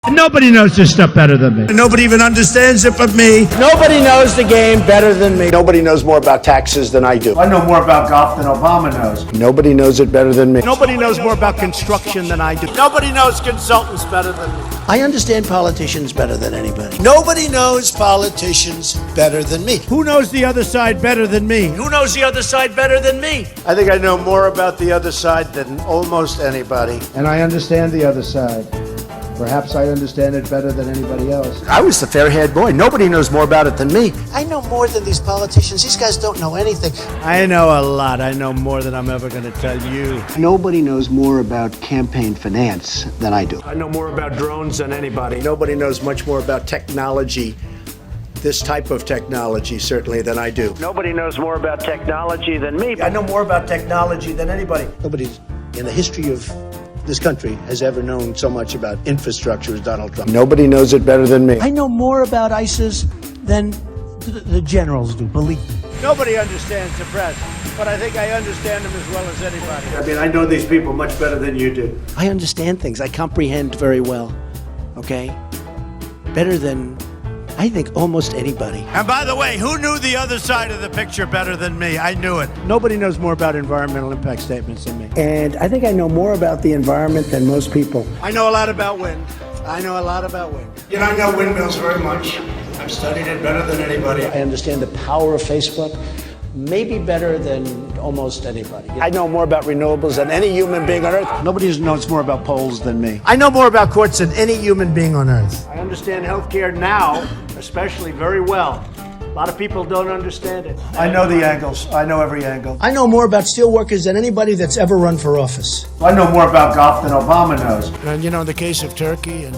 Nobody knows this stuff better than me. Nobody even understands it but me. Nobody knows the game better than me. Nobody knows more about taxes than I do. I know more about golf than Obama knows. Nobody knows it better than me. Nobody knows more about construction than I do. Nobody knows consultants better than me. I understand politicians better than anybody. Nobody knows politicians better than me. Who knows the other side better than me? Who knows the other side better than me? I think I know more about the other side than almost anybody. And I understand the other side. Perhaps I understand it better than anybody else. I was the fair-haired boy. Nobody knows more about it than me. I know more than these politicians. These guys don't know anything. I know a lot. I know more than I'm ever going to tell you. Nobody knows more about campaign finance than I do. I know more about drones than anybody. Nobody knows much more about technology, this type of technology, certainly, than I do. Nobody knows more about technology than me. I know more about technology than anybody. Nobody in the history of this country has ever known so much about infrastructure as Donald Trump. Nobody knows it better than me. I know more about ISIS than the generals do, believe me. Nobody understands the press, but I think I understand them as well as anybody. I mean, I know these people much better than you do. I understand things. I comprehend very well, okay? Better than, I think, almost anybody. And by the way, who knew the other side of the picture better than me? I knew it. Nobody knows more about environmental impact statements than me. And I think I know more about the environment than most people. I know a lot about wind. I know a lot about wind. You know, I know windmills very much. I've studied it better than anybody. I understand the power of Facebook, maybe better than almost anybody. I know more about renewables than any human being on earth. Nobody knows more about polls than me. I know more about courts than any human being on earth. I understand healthcare now, especially very well. A lot of people don't understand it. I know the angles. I know every angle. I know more about steelworkers than anybody that's ever run for office. I know more about golf than Obama knows. And you know, in the case of Turkey and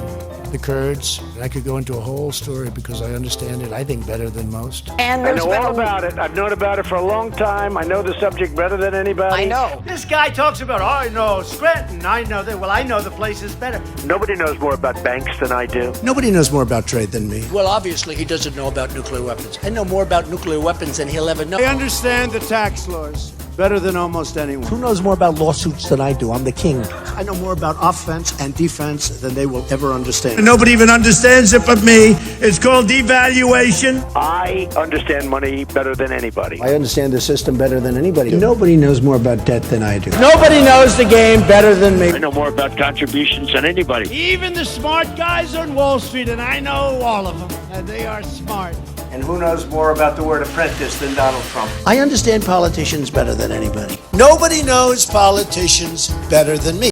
the Kurds, I could go into a whole story because I understand it, I think, better than most. I And there's know been all about it. I've known about it for a long time. I know the subject better than anybody. I know. This guy talks about, I know Scranton, I know that. Well, I know the places better. Nobody knows more about banks than I do. Nobody knows more about trade than me. Well, obviously, he doesn't know about nuclear weapons. I know more about nuclear weapons than he'll ever know. I understand the tax laws better than almost anyone. Who knows more about lawsuits than I do? I'm the king. I know more about offense and defense than they will ever understand. Nobody even understands it but me. It's called devaluation. I understand money better than anybody. I understand the system better than anybody. Nobody knows more about debt than I do. Nobody knows the game better than me. I know more about contributions than anybody. Even the smart guys on Wall Street, and I know all of them, and they are smart. And who knows more about the word apprentice than Donald Trump? I understand politicians better than anybody. Nobody knows politicians better than me.